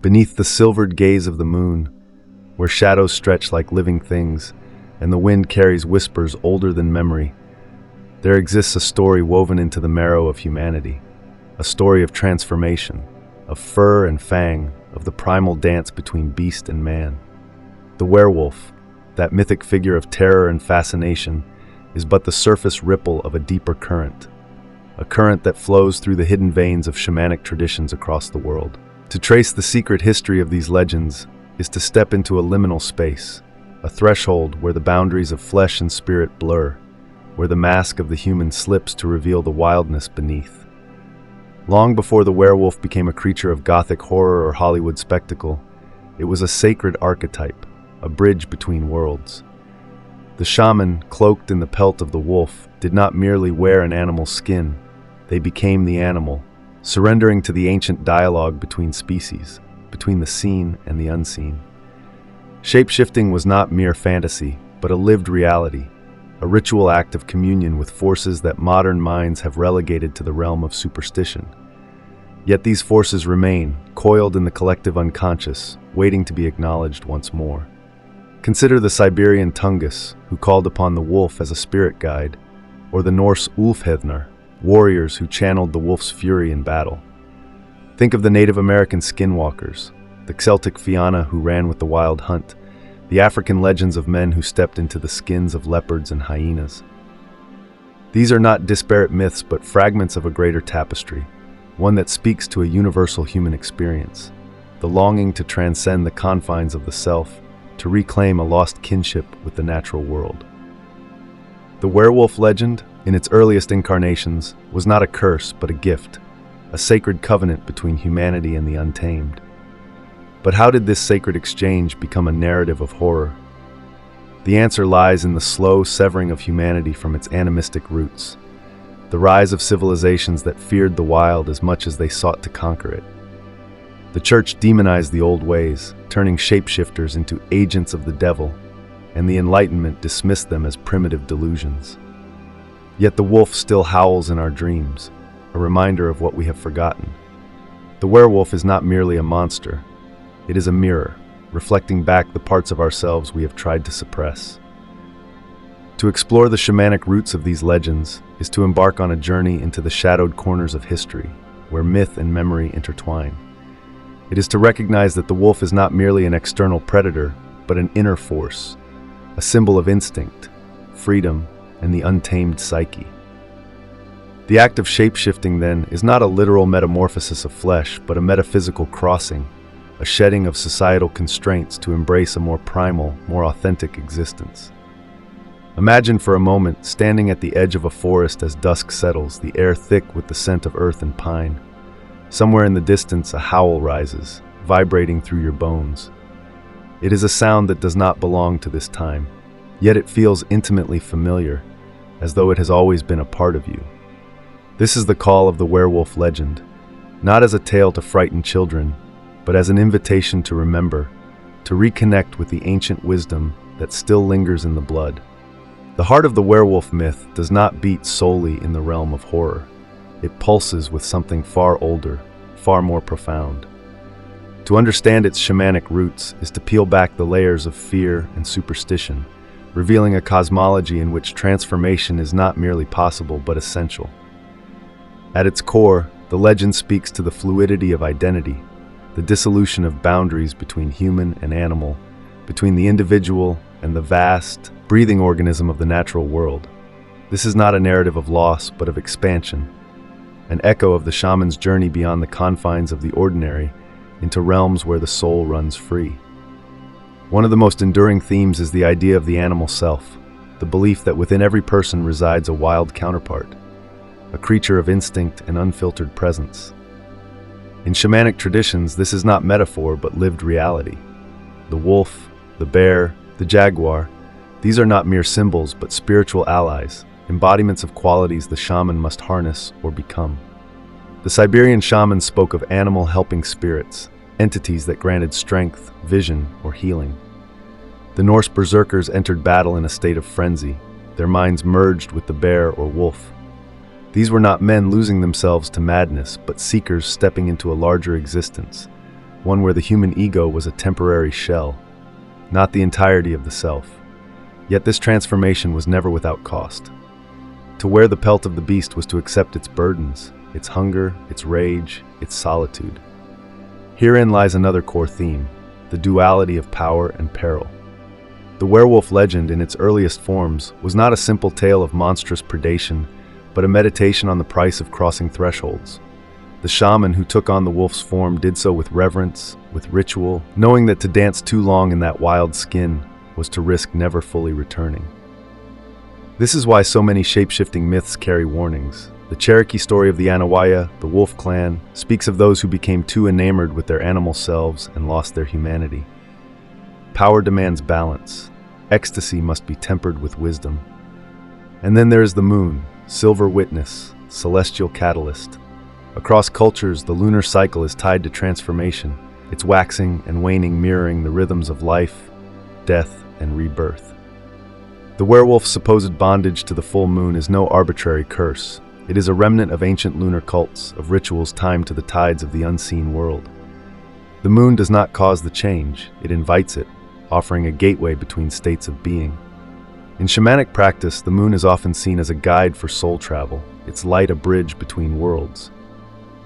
Beneath the silvered gaze of the moon, where shadows stretch like living things, and the wind carries whispers older than memory, there exists a story woven into the marrow of humanity, a story of transformation, of fur and fang, of the primal dance between beast and man. The werewolf, that mythic figure of terror and fascination, is but the surface ripple of a deeper current, a current that flows through the hidden veins of shamanic traditions across the world. To trace the secret history of these legends is to step into a liminal space, a threshold where the boundaries of flesh and spirit blur, where the mask of the human slips to reveal the wildness beneath. Long before the werewolf became a creature of gothic horror or Hollywood spectacle, it was a sacred archetype, a bridge between worlds. The shaman, cloaked in the pelt of the wolf, did not merely wear an animal's skin. They became the animal, surrendering to the ancient dialogue between species, between the seen and the unseen. Shape-shifting was not mere fantasy, but a lived reality, a ritual act of communion with forces that modern minds have relegated to the realm of superstition. Yet these forces remain, coiled in the collective unconscious, waiting to be acknowledged once more. Consider the Siberian Tungus, who called upon the wolf as a spirit guide, or the Norse Ulfhednar, warriors who channeled the wolf's fury in battle. Think of the Native American skinwalkers, the Celtic Fianna who ran with the wild hunt, the African legends of men who stepped into the skins of leopards and hyenas. These are not disparate myths but fragments of a greater tapestry, one that speaks to a universal human experience, the longing to transcend the confines of the self, to reclaim a lost kinship with the natural world. The werewolf legend, in its earliest incarnations, was not a curse but a gift, a sacred covenant between humanity and the untamed. But how did this sacred exchange become a narrative of horror? The answer lies in the slow severing of humanity from its animistic roots, the rise of civilizations that feared the wild as much as they sought to conquer it. The church demonized the old ways, turning shapeshifters into agents of the devil, and the Enlightenment dismissed them as primitive delusions. Yet the wolf still howls in our dreams, a reminder of what we have forgotten. The werewolf is not merely a monster. It is a mirror, reflecting back the parts of ourselves we have tried to suppress. To explore the shamanic roots of these legends is to embark on a journey into the shadowed corners of history, where myth and memory intertwine. It is to recognize that the wolf is not merely an external predator, but an inner force, a symbol of instinct, freedom, and the untamed psyche. The act of shape-shifting, then, is not a literal metamorphosis of flesh, but a metaphysical crossing, a shedding of societal constraints to embrace a more primal, more authentic existence. Imagine for a moment standing at the edge of a forest as dusk settles, the air thick with the scent of earth and pine. Somewhere in the distance, a howl rises, vibrating through your bones. It is a sound that does not belong to this time, yet it feels intimately familiar, as though it has always been a part of you. This is the call of the werewolf legend, not as a tale to frighten children, but as an invitation to remember, to reconnect with the ancient wisdom that still lingers in the blood. The heart of the werewolf myth does not beat solely in the realm of horror. It pulses with something far older, far more profound. To understand its shamanic roots is to peel back the layers of fear and superstition, revealing a cosmology in which transformation is not merely possible but essential. At its core, the legend speaks to the fluidity of identity, the dissolution of boundaries between human and animal, between the individual and the vast, breathing organism of the natural world. This is not a narrative of loss, but of expansion, an echo of the shaman's journey beyond the confines of the ordinary into realms where the soul runs free. One of the most enduring themes is the idea of the animal self, the belief that within every person resides a wild counterpart, a creature of instinct and unfiltered presence. In shamanic traditions, this is not metaphor but lived reality. The wolf, the bear, the jaguar, these are not mere symbols but spiritual allies, embodiments of qualities the shaman must harness or become. The Siberian shamans spoke of animal helping spirits, entities that granted strength, vision, or healing. The Norse berserkers entered battle in a state of frenzy, their minds merged with the bear or wolf. These were not men losing themselves to madness, but seekers stepping into a larger existence, one where the human ego was a temporary shell, not the entirety of the self. Yet this transformation was never without cost. To wear the pelt of the beast was to accept its burdens, its hunger, its rage, its solitude. Herein lies another core theme, the duality of power and peril. The werewolf legend in its earliest forms was not a simple tale of monstrous predation, but a meditation on the price of crossing thresholds. The shaman who took on the wolf's form did so with reverence, with ritual, knowing that to dance too long in that wild skin was to risk never fully returning. This is why so many shape-shifting myths carry warnings. The Cherokee story of the Anawaya, the Wolf Clan, speaks of those who became too enamored with their animal selves and lost their humanity. Power demands balance. Ecstasy must be tempered with wisdom. And then there is the moon, silver witness, celestial catalyst. Across cultures, the lunar cycle is tied to transformation, its waxing and waning mirroring the rhythms of life, death, and rebirth. The werewolf's supposed bondage to the full moon is no arbitrary curse. It is a remnant of ancient lunar cults, of rituals timed to the tides of the unseen world. The moon does not cause the change, it invites it, offering a gateway between states of being. In shamanic practice, the moon is often seen as a guide for soul travel, its light a bridge between worlds.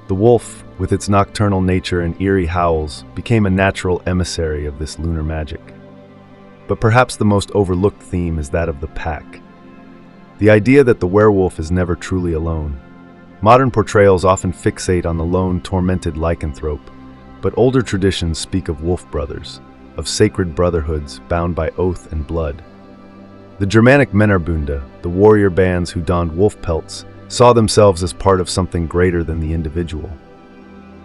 The wolf, with its nocturnal nature and eerie howls, became a natural emissary of this lunar magic. But perhaps the most overlooked theme is that of the pack. The idea that the werewolf is never truly alone. Modern portrayals often fixate on the lone, tormented lycanthrope, but older traditions speak of wolf brothers, of sacred brotherhoods bound by oath and blood. The Germanic Menarbunda, the warrior bands who donned wolf pelts, saw themselves as part of something greater than the individual.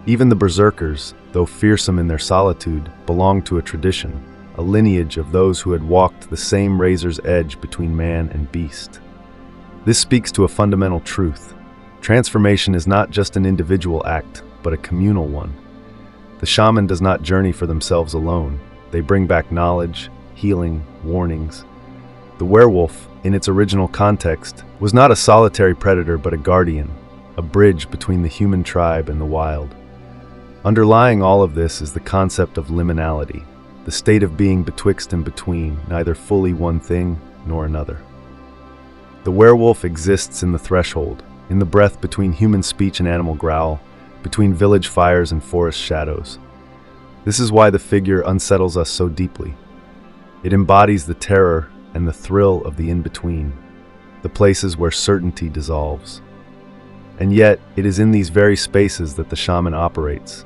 Even the berserkers, though fearsome in their solitude, belonged to a tradition, a lineage of those who had walked the same razor's edge between man and beast. This speaks to a fundamental truth. Transformation is not just an individual act, but a communal one. The shaman does not journey for themselves alone. They bring back knowledge, healing, warnings. The werewolf, in its original context, was not a solitary predator but a guardian, a bridge between the human tribe and the wild. Underlying all of this is the concept of liminality, the state of being betwixt and between, neither fully one thing nor another. The werewolf exists in the threshold, in the breath between human speech and animal growl, between village fires and forest shadows. This is why the figure unsettles us so deeply. It embodies the terror and the thrill of the in-between, the places where certainty dissolves. And yet, it is in these very spaces that the shaman operates,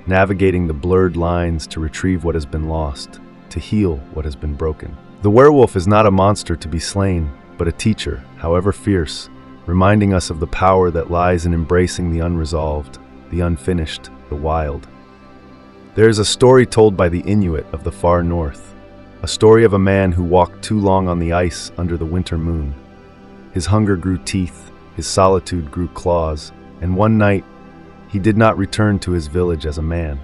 navigating the blurred lines to retrieve what has been lost, to heal what has been broken. The werewolf is not a monster to be slain, but a teacher, however fierce, reminding us of the power that lies in embracing the unresolved, the unfinished, the wild. There is a story told by the Inuit of the far north, a story of a man who walked too long on the ice under the winter moon. His hunger grew teeth, his solitude grew claws, and one night he did not return to his village as a man.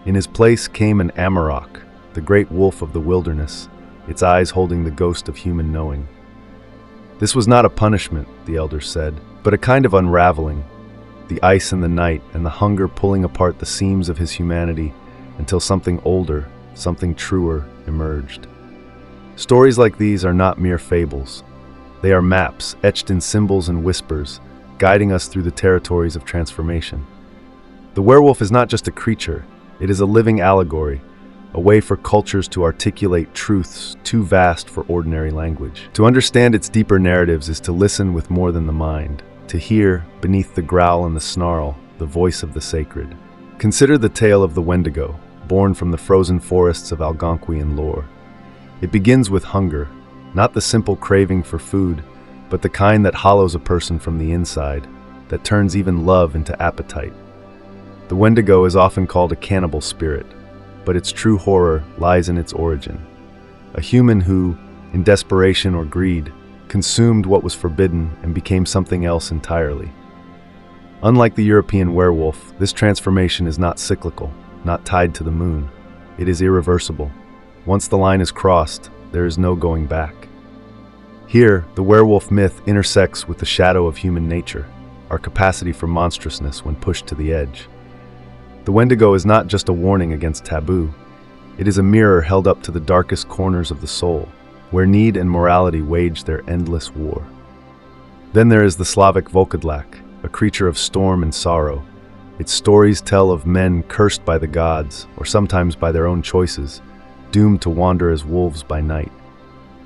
In his place came an Amarok, the great wolf of the wilderness, its eyes holding the ghost of human knowing. This was not a punishment, the elders said, but a kind of unraveling, the ice and the night and the hunger pulling apart the seams of his humanity until something older, something truer emerged. Stories like these are not mere fables. They are maps etched in symbols and whispers, guiding us through the territories of transformation. The werewolf is not just a creature, it is a living allegory, a way for cultures to articulate truths too vast for ordinary language. To understand its deeper narratives is to listen with more than the mind, to hear, beneath the growl and the snarl, the voice of the sacred. Consider the tale of the Wendigo, born from the frozen forests of Algonquian lore. It begins with hunger, not the simple craving for food, but the kind that hollows a person from the inside, that turns even love into appetite. The Wendigo is often called a cannibal spirit, but its true horror lies in its origin. A human who, in desperation or greed, consumed what was forbidden and became something else entirely. Unlike the European werewolf, this transformation is not cyclical, not tied to the moon. It is irreversible. Once the line is crossed, there is no going back. Here, the werewolf myth intersects with the shadow of human nature, our capacity for monstrousness when pushed to the edge. The Wendigo is not just a warning against taboo. It is a mirror held up to the darkest corners of the soul, where need and morality wage their endless war. Then there is the Slavic Volkodlak, a creature of storm and sorrow. Its stories tell of men cursed by the gods, or sometimes by their own choices, doomed to wander as wolves by night.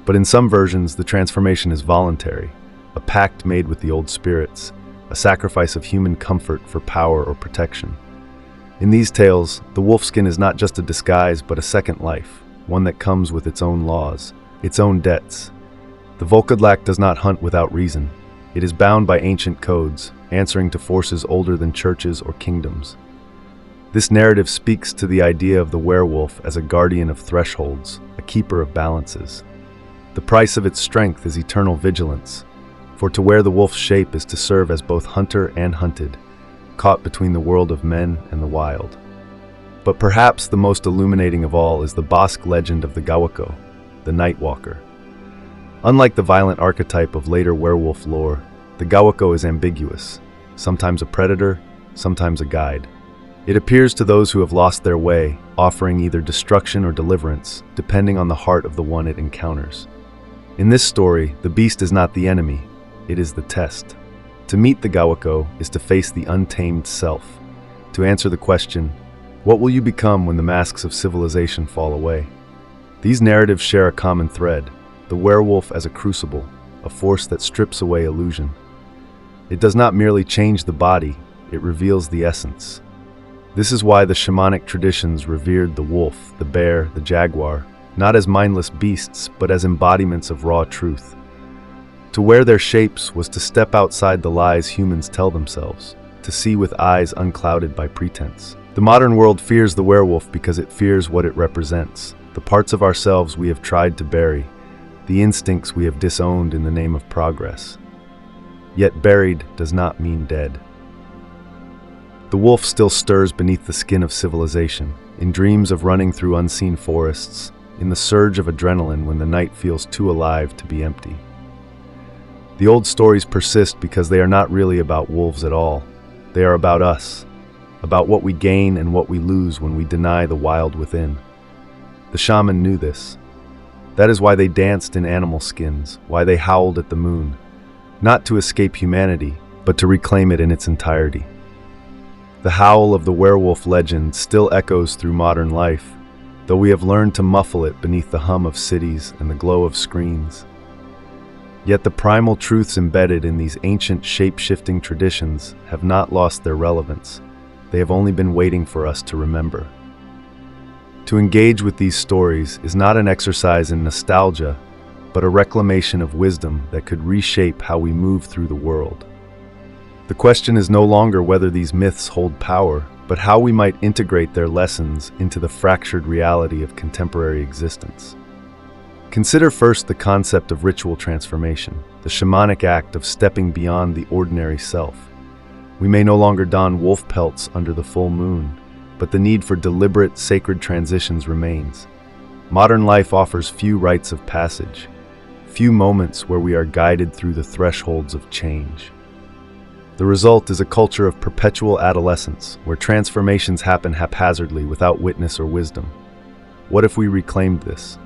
But in some versions, the transformation is voluntary, a pact made with the old spirits, a sacrifice of human comfort for power or protection. In these tales, the wolfskin is not just a disguise but a second life, one that comes with its own laws, its own debts. The Volkodlak does not hunt without reason. It is bound by ancient codes, answering to forces older than churches or kingdoms. This narrative speaks to the idea of the werewolf as a guardian of thresholds, a keeper of balances. The price of its strength is eternal vigilance, for to wear the wolf's shape is to serve as both hunter and hunted, caught between the world of men and the wild. But perhaps the most illuminating of all is the Basque legend of the Gawako, the Night Walker. Unlike the violent archetype of later werewolf lore, the Gawako is ambiguous, sometimes a predator, sometimes a guide. It appears to those who have lost their way, offering either destruction or deliverance, depending on the heart of the one it encounters. In this story, the beast is not the enemy, it is the test. To meet the Gawako is to face the untamed self, to answer the question, what will you become when the masks of civilization fall away? These narratives share a common thread, the werewolf as a crucible, a force that strips away illusion. It does not merely change the body, it reveals the essence. This is why the shamanic traditions revered the wolf, the bear, the jaguar, not as mindless beasts, but as embodiments of raw truth. To wear their shapes was to step outside the lies humans tell themselves, to see with eyes unclouded by pretense. The modern world fears the werewolf because it fears what it represents, the parts of ourselves we have tried to bury, the instincts we have disowned in the name of progress. Yet buried does not mean dead. The wolf still stirs beneath the skin of civilization, in dreams of running through unseen forests, in the surge of adrenaline when the night feels too alive to be empty. The old stories persist because they are not really about wolves at all. They are about us, about what we gain and what we lose when we deny the wild within. The shaman knew this. That is why they danced in animal skins, why they howled at the moon, not to escape humanity, but to reclaim it in its entirety. The howl of the werewolf legend still echoes through modern life, though we have learned to muffle it beneath the hum of cities and the glow of screens. Yet the primal truths embedded in these ancient shape-shifting traditions have not lost their relevance. They have only been waiting for us to remember. To engage with these stories is not an exercise in nostalgia, but a reclamation of wisdom that could reshape how we move through the world. The question is no longer whether these myths hold power, but how we might integrate their lessons into the fractured reality of contemporary existence. Consider first the concept of ritual transformation, the shamanic act of stepping beyond the ordinary self. We may no longer don wolf pelts under the full moon, but the need for deliberate, sacred transitions remains. Modern life offers few rites of passage, few moments where we are guided through the thresholds of change. The result is a culture of perpetual adolescence, where transformations happen haphazardly without witness or wisdom. What if we reclaimed this?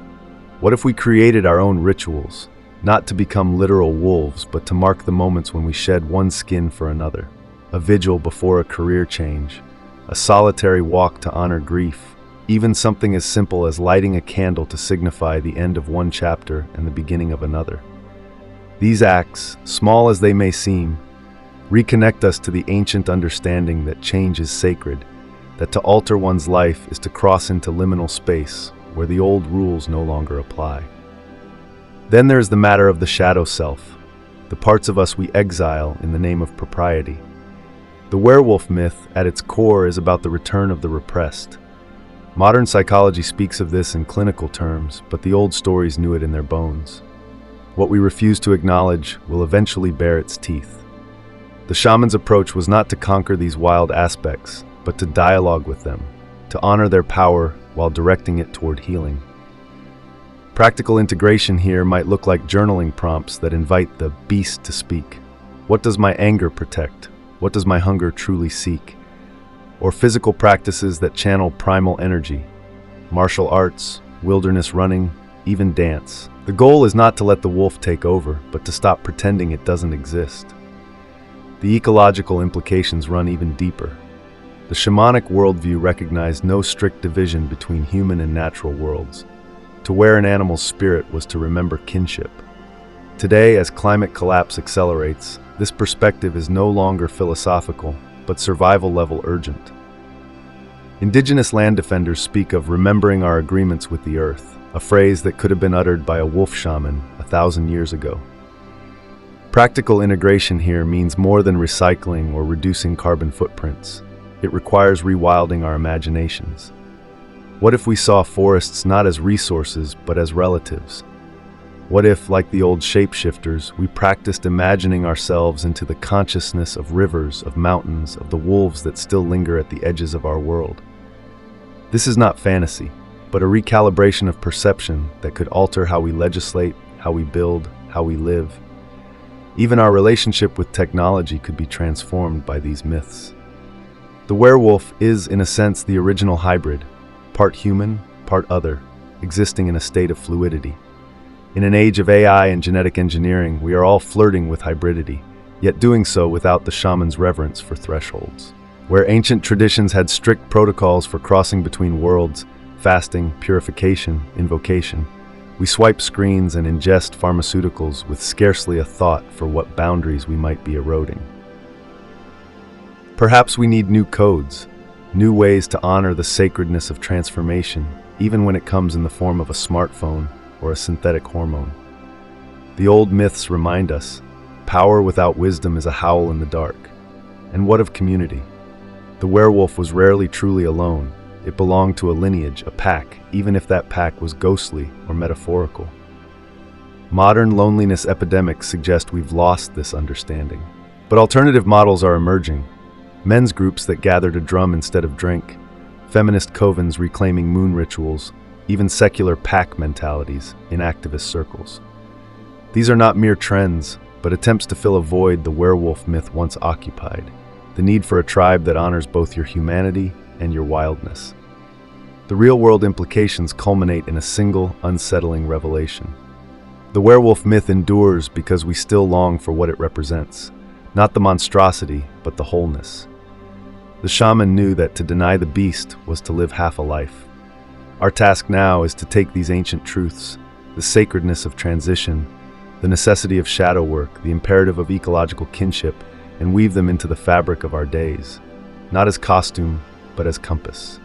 What if we created our own rituals, not to become literal wolves, but to mark the moments when we shed one skin for another? A vigil before a career change, a solitary walk to honor grief, even something as simple as lighting a candle to signify the end of one chapter and the beginning of another. These acts, small as they may seem, reconnect us to the ancient understanding that change is sacred, that to alter one's life is to cross into liminal space, where the old rules no longer apply. Then there is the matter of the shadow self, the parts of us we exile in the name of propriety. The werewolf myth, at its core, is about the return of the repressed. Modern psychology speaks of this in clinical terms, but the old stories knew it in their bones. What we refuse to acknowledge will eventually bear its teeth. The shaman's approach was not to conquer these wild aspects, but to dialogue with them, to honor their power while directing it toward healing. Practical integration here might look like journaling prompts that invite the beast to speak. What does my anger protect? What does my hunger truly seek? or physical practices that channel primal energy, martial arts, wilderness running, even dance. The goal is not to let the wolf take over, but to stop pretending it doesn't exist. The ecological implications run even deeper. The shamanic worldview recognized no strict division between human and natural worlds. To wear an animal's spirit was to remember kinship. Today, as climate collapse accelerates, this perspective is no longer philosophical, but survival-level urgent. Indigenous land defenders speak of remembering our agreements with the earth, a phrase that could have been uttered by a wolf shaman 1,000 years ago. Practical integration here means more than recycling or reducing carbon footprints. It requires rewilding our imaginations. What if we saw forests not as resources, but as relatives? What if, like the old shapeshifters, we practiced imagining ourselves into the consciousness of rivers, of mountains, of the wolves that still linger at the edges of our world? This is not fantasy, but a recalibration of perception that could alter how we legislate, how we build, how we live. Even our relationship with technology could be transformed by these myths. The werewolf is, in a sense, the original hybrid, part human, part other, existing in a state of fluidity. In an age of AI and genetic engineering, we are all flirting with hybridity, yet doing so without the shaman's reverence for thresholds. Where ancient traditions had strict protocols for crossing between worlds, fasting, purification, invocation, we swipe screens and ingest pharmaceuticals with scarcely a thought for what boundaries we might be eroding. Perhaps we need new codes, new ways to honor the sacredness of transformation, even when it comes in the form of a smartphone or a synthetic hormone. The old myths remind us, power without wisdom is a howl in the dark. And what of community? The werewolf was rarely truly alone. It belonged to a lineage, a pack, even if that pack was ghostly or metaphorical. Modern loneliness epidemics suggest we've lost this understanding. But alternative models are emerging. Men's groups that gather to drum instead of drink, feminist covens reclaiming moon rituals, even secular pack mentalities in activist circles. These are not mere trends, but attempts to fill a void the werewolf myth once occupied, the need for a tribe that honors both your humanity and your wildness. The real-world implications culminate in a single, unsettling revelation. The werewolf myth endures because we still long for what it represents, not the monstrosity, but the wholeness. The shaman knew that to deny the beast was to live half a life. Our task now is to take these ancient truths, the sacredness of transition, the necessity of shadow work, the imperative of ecological kinship, and weave them into the fabric of our days, not as costume, but as compass.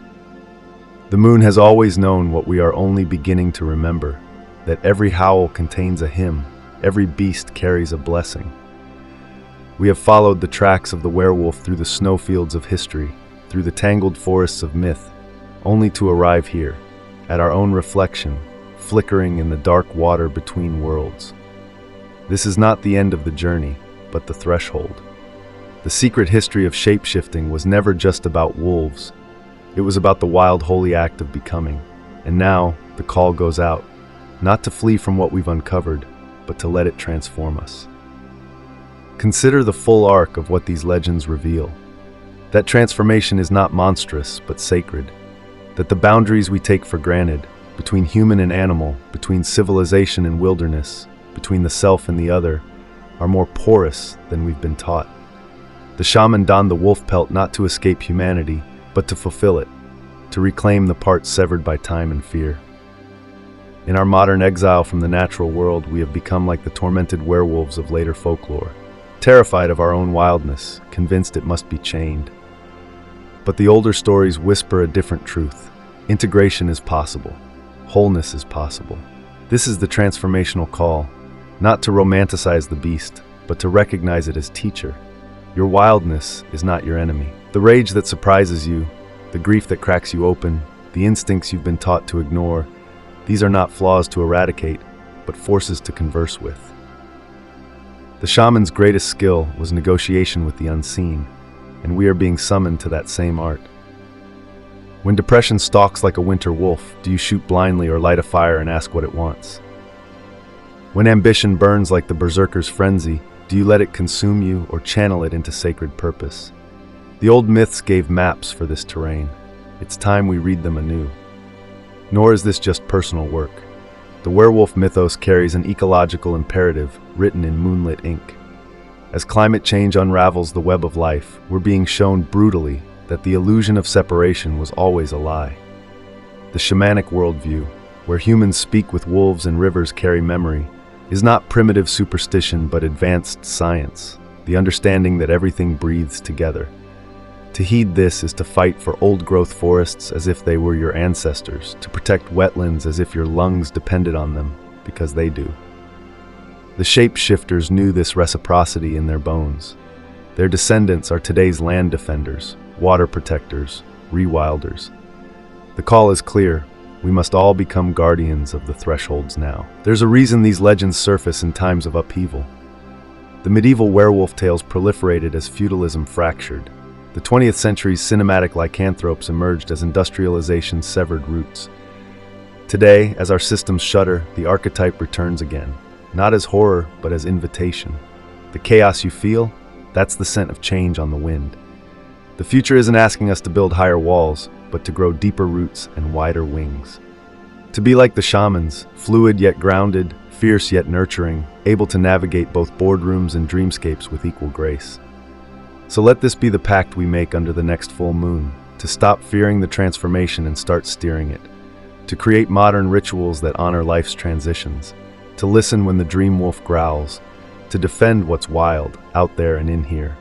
The moon has always known what we are only beginning to remember, that every howl contains a hymn, every beast carries a blessing. We have followed the tracks of the werewolf through the snowfields of history, through the tangled forests of myth, only to arrive here, at our own reflection, flickering in the dark water between worlds. This is not the end of the journey, but the threshold. The secret history of shapeshifting was never just about wolves. It was about the wild, holy act of becoming. And now, the call goes out, not to flee from what we've uncovered, but to let it transform us. Consider the full arc of what these legends reveal. That transformation is not monstrous, but sacred. That the boundaries we take for granted, between human and animal, between civilization and wilderness, between the self and the other, are more porous than we've been taught. The shaman donned the wolf pelt not to escape humanity, but to fulfill it, to reclaim the parts severed by time and fear. In our modern exile from the natural world, we have become like the tormented werewolves of later folklore, terrified of our own wildness, convinced it must be chained. But the older stories whisper a different truth. Integration is possible. Wholeness is possible. This is the transformational call, not to romanticize the beast, but to recognize it as teacher. Your wildness is not your enemy. The rage that surprises you, the grief that cracks you open, the instincts you've been taught to ignore, these are not flaws to eradicate, but forces to converse with. The shaman's greatest skill was negotiation with the unseen, and we are being summoned to that same art. When depression stalks like a winter wolf, do you shoot blindly or light a fire and ask what it wants? When ambition burns like the berserker's frenzy, do you let it consume you or channel it into sacred purpose? The old myths gave maps for this terrain. It's time we read them anew. Nor is this just personal work. The werewolf mythos carries an ecological imperative written in moonlit ink. As climate change unravels the web of life, we're being shown brutally that the illusion of separation was always a lie. The shamanic worldview, where humans speak with wolves and rivers carry memory, is not primitive superstition but advanced science, the understanding that everything breathes together. To heed this is to fight for old-growth forests as if they were your ancestors, to protect wetlands as if your lungs depended on them, because they do. The shapeshifters knew this reciprocity in their bones. Their descendants are today's land defenders, water protectors, rewilders. The call is clear. We must all become guardians of the thresholds now. There's a reason these legends surface in times of upheaval. The medieval werewolf tales proliferated as feudalism fractured. The 20th century's cinematic lycanthropes emerged as industrialization's severed roots. Today, as our systems shudder, the archetype returns again, not as horror, but as invitation. The chaos you feel, that's the scent of change on the wind. The future isn't asking us to build higher walls, but to grow deeper roots and wider wings. To be like the shamans, fluid yet grounded, fierce yet nurturing, able to navigate both boardrooms and dreamscapes with equal grace. So let this be the pact we make under the next full moon, to stop fearing the transformation and start steering it, to create modern rituals that honor life's transitions, to listen when the dream wolf growls, to defend what's wild, out there and in here.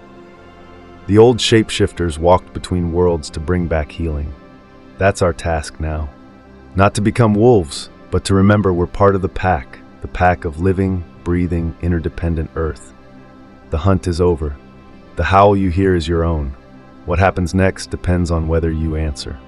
The old shapeshifters walked between worlds to bring back healing. That's our task now. Not to become wolves, but to remember we're part of the pack of living, breathing, interdependent Earth. The hunt is over. The howl you hear is your own. What happens next depends on whether you answer.